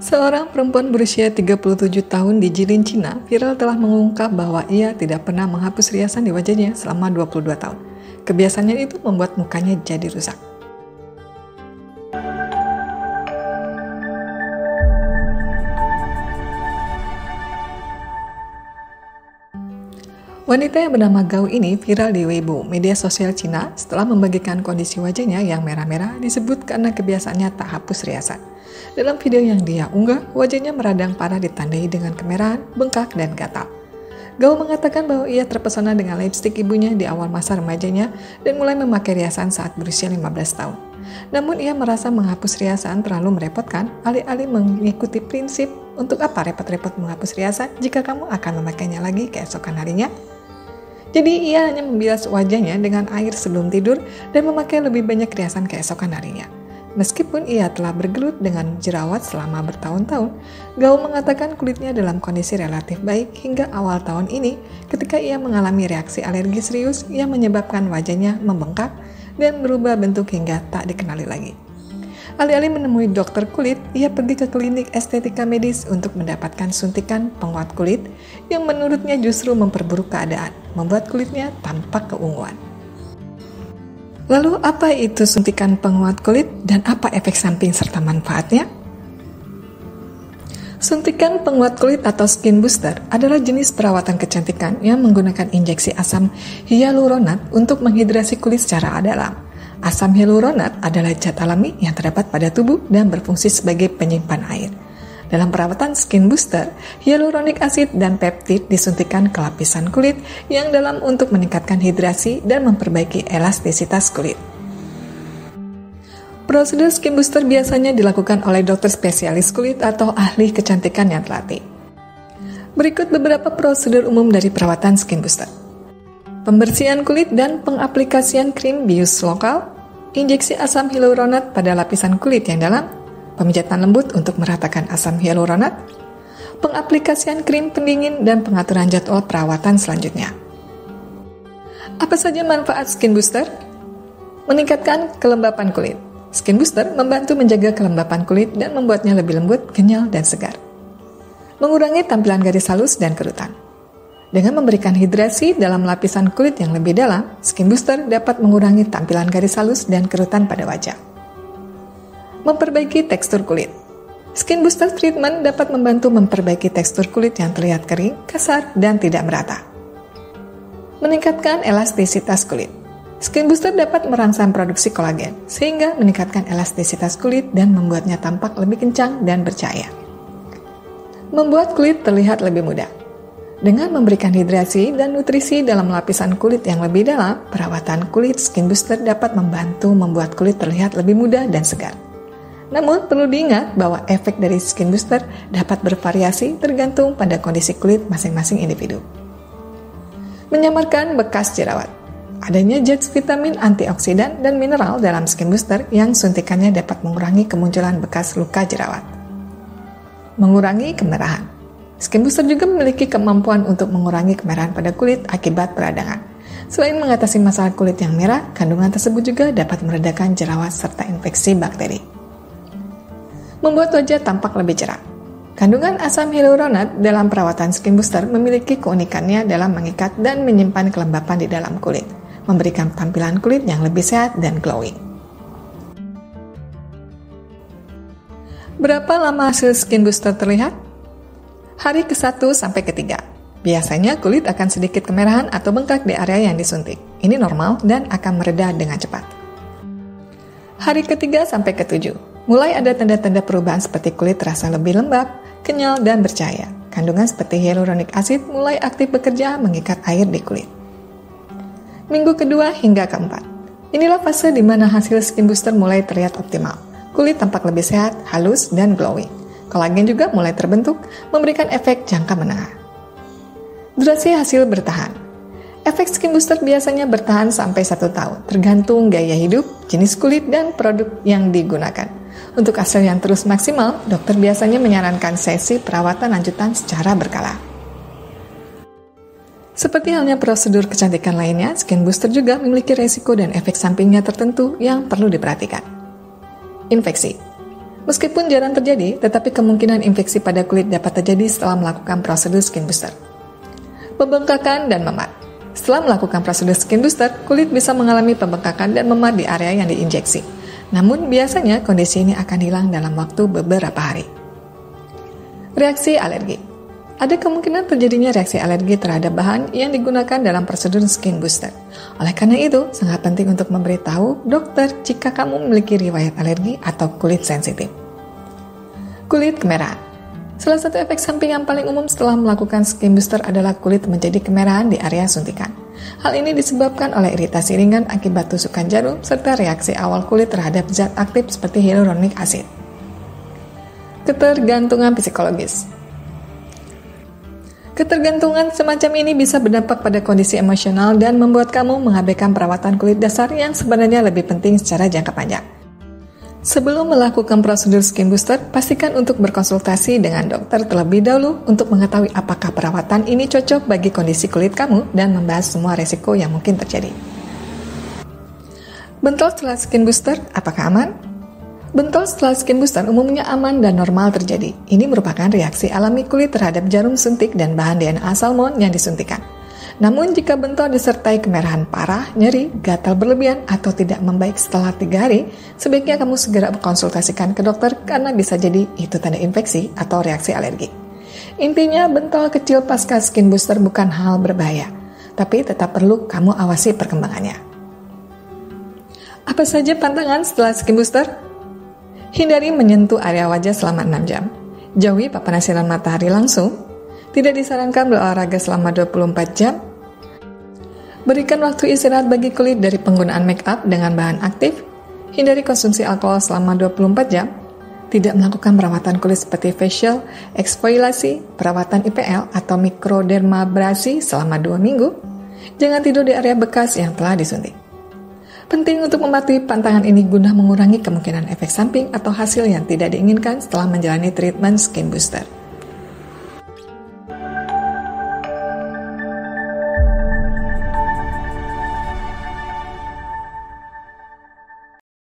Seorang perempuan berusia 37 tahun di Jilin, Cina, viral telah mengungkap bahwa ia tidak pernah menghapus riasan di wajahnya selama 22 tahun. Kebiasaannya itu membuat mukanya jadi rusak. Wanita yang bernama Gao ini viral di Weibo, media sosial Cina, setelah membagikan kondisi wajahnya yang merah-merah disebut karena kebiasaannya tak hapus riasan. Dalam video yang dia unggah, wajahnya meradang parah ditandai dengan kemerahan, bengkak, dan gatal. Gao mengatakan bahwa ia terpesona dengan lipstik ibunya di awal masa remajanya dan mulai memakai riasan saat berusia 15 tahun. Namun ia merasa menghapus riasan terlalu merepotkan, alih-alih mengikuti prinsip untuk apa repot-repot menghapus riasan jika kamu akan memakainya lagi keesokan harinya. Jadi ia hanya membilas wajahnya dengan air sebelum tidur dan memakai lebih banyak riasan keesokan harinya. Meskipun ia telah bergelut dengan jerawat selama bertahun-tahun, Gao mengatakan kulitnya dalam kondisi relatif baik hingga awal tahun ini ketika ia mengalami reaksi alergi serius yang menyebabkan wajahnya membengkak dan berubah bentuk hingga tak dikenali lagi. Alih-alih menemui dokter kulit, ia pergi ke klinik estetika medis untuk mendapatkan suntikan penguat kulit yang menurutnya justru memperburuk keadaan, membuat kulitnya tampak keunguan. Lalu apa itu suntikan penguat kulit dan apa efek samping serta manfaatnya? Suntikan penguat kulit atau skin booster adalah jenis perawatan kecantikan yang menggunakan injeksi asam hyaluronat untuk menghidrasi kulit secara dalam. Asam hyaluronat adalah zat alami yang terdapat pada tubuh dan berfungsi sebagai penyimpan air. Dalam perawatan skin booster, hyaluronik acid dan peptid disuntikan ke lapisan kulit yang dalam untuk meningkatkan hidrasi dan memperbaiki elastisitas kulit. Prosedur skin booster biasanya dilakukan oleh dokter spesialis kulit atau ahli kecantikan yang terlatih. Berikut beberapa prosedur umum dari perawatan skin booster. Pembersihan kulit dan pengaplikasian krim bius lokal, injeksi asam hyaluronat pada lapisan kulit yang dalam, pemijatan lembut untuk meratakan asam hyaluronat, pengaplikasian krim pendingin, dan pengaturan jadwal perawatan selanjutnya. Apa saja manfaat skin booster? Meningkatkan kelembapan kulit. Skin booster membantu menjaga kelembapan kulit dan membuatnya lebih lembut, kenyal, dan segar. Mengurangi tampilan garis halus dan kerutan. Dengan memberikan hidrasi dalam lapisan kulit yang lebih dalam, skin booster dapat mengurangi tampilan garis halus dan kerutan pada wajah. Memperbaiki tekstur kulit. Skin booster treatment dapat membantu memperbaiki tekstur kulit yang terlihat kering, kasar, dan tidak merata. Meningkatkan elastisitas kulit. Skin booster dapat merangsang produksi kolagen, sehingga meningkatkan elastisitas kulit dan membuatnya tampak lebih kencang dan bercahaya. Membuat kulit terlihat lebih muda. Dengan memberikan hidrasi dan nutrisi dalam lapisan kulit yang lebih dalam, perawatan kulit skin booster dapat membantu membuat kulit terlihat lebih muda dan segar. Namun, perlu diingat bahwa efek dari skin booster dapat bervariasi tergantung pada kondisi kulit masing-masing individu. Menyamarkan bekas jerawat. Adanya zat vitamin antioksidan dan mineral dalam skin booster yang suntikannya dapat mengurangi kemunculan bekas luka jerawat. Mengurangi kemerahan. Skin booster juga memiliki kemampuan untuk mengurangi kemerahan pada kulit akibat peradangan. Selain mengatasi masalah kulit yang merah, kandungan tersebut juga dapat meredakan jerawat serta infeksi bakteri. Membuat wajah tampak lebih cerah. Kandungan asam hyaluronat dalam perawatan skin booster memiliki keunikannya dalam mengikat dan menyimpan kelembapan di dalam kulit, memberikan tampilan kulit yang lebih sehat dan glowing. Berapa lama hasil skin booster terlihat? Hari ke-1 sampai ke-3. Biasanya kulit akan sedikit kemerahan atau bengkak di area yang disuntik. Ini normal dan akan mereda dengan cepat. Hari ke-3 sampai ke-7. Mulai ada tanda-tanda perubahan seperti kulit terasa lebih lembab, kenyal, dan bercahaya. Kandungan seperti hyaluronik acid mulai aktif bekerja mengikat air di kulit. Minggu ke-2 hingga ke-4. Inilah fase di mana hasil skin booster mulai terlihat optimal. Kulit tampak lebih sehat, halus, dan glowing. Kolagen juga mulai terbentuk, memberikan efek jangka menengah. Durasi hasil bertahan. Efek skin booster biasanya bertahan sampai 1 tahun, tergantung gaya hidup, jenis kulit, dan produk yang digunakan. Untuk hasil yang terus maksimal, dokter biasanya menyarankan sesi perawatan lanjutan secara berkala. Seperti halnya prosedur kecantikan lainnya, skin booster juga memiliki resiko dan efek sampingnya tertentu yang perlu diperhatikan. Infeksi. Meskipun jarang terjadi, tetapi kemungkinan infeksi pada kulit dapat terjadi setelah melakukan prosedur skin booster. Pembengkakan dan memar. Setelah melakukan prosedur skin booster, kulit bisa mengalami pembengkakan dan memar di area yang diinjeksi. Namun biasanya kondisi ini akan hilang dalam waktu beberapa hari. Reaksi alergi. Ada kemungkinan terjadinya reaksi alergi terhadap bahan yang digunakan dalam prosedur skin booster. Oleh karena itu, sangat penting untuk memberitahu dokter jika kamu memiliki riwayat alergi atau kulit sensitif. Kulit kemerahan. Salah satu efek samping yang paling umum setelah melakukan skin booster adalah kulit menjadi kemerahan di area suntikan. Hal ini disebabkan oleh iritasi ringan akibat tusukan jarum serta reaksi awal kulit terhadap zat aktif seperti hyaluronic acid. Ketergantungan psikologis. Ketergantungan semacam ini bisa berdampak pada kondisi emosional dan membuat kamu mengabaikan perawatan kulit dasar yang sebenarnya lebih penting secara jangka panjang. Sebelum melakukan prosedur skin booster, pastikan untuk berkonsultasi dengan dokter terlebih dahulu untuk mengetahui apakah perawatan ini cocok bagi kondisi kulit kamu dan membahas semua resiko yang mungkin terjadi. Bentol setelah skin booster, apakah aman? Bentol setelah skin booster umumnya aman dan normal terjadi. Ini merupakan reaksi alami kulit terhadap jarum suntik dan bahan DNA salmon yang disuntikan. Namun jika bentol disertai kemerahan parah, nyeri, gatal berlebihan, atau tidak membaik setelah 3 hari, sebaiknya kamu segera berkonsultasikan ke dokter karena bisa jadi itu tanda infeksi atau reaksi alergi. Intinya, bentol kecil pasca skin booster bukan hal berbahaya, tapi tetap perlu kamu awasi perkembangannya. Apa saja pantangan setelah skin booster? Hindari menyentuh area wajah selama 6 jam. Jauhi paparan sinar matahari langsung. Tidak disarankan berolahraga selama 24 jam. Berikan waktu istirahat bagi kulit dari penggunaan make up dengan bahan aktif. Hindari konsumsi alkohol selama 24 jam. Tidak melakukan perawatan kulit seperti facial, eksfoliasi, perawatan IPL atau mikrodermabrasi selama 2 minggu. Jangan tidur di area bekas yang telah disuntik. Penting untuk mematuhi pantangan ini guna mengurangi kemungkinan efek samping atau hasil yang tidak diinginkan setelah menjalani treatment skin booster.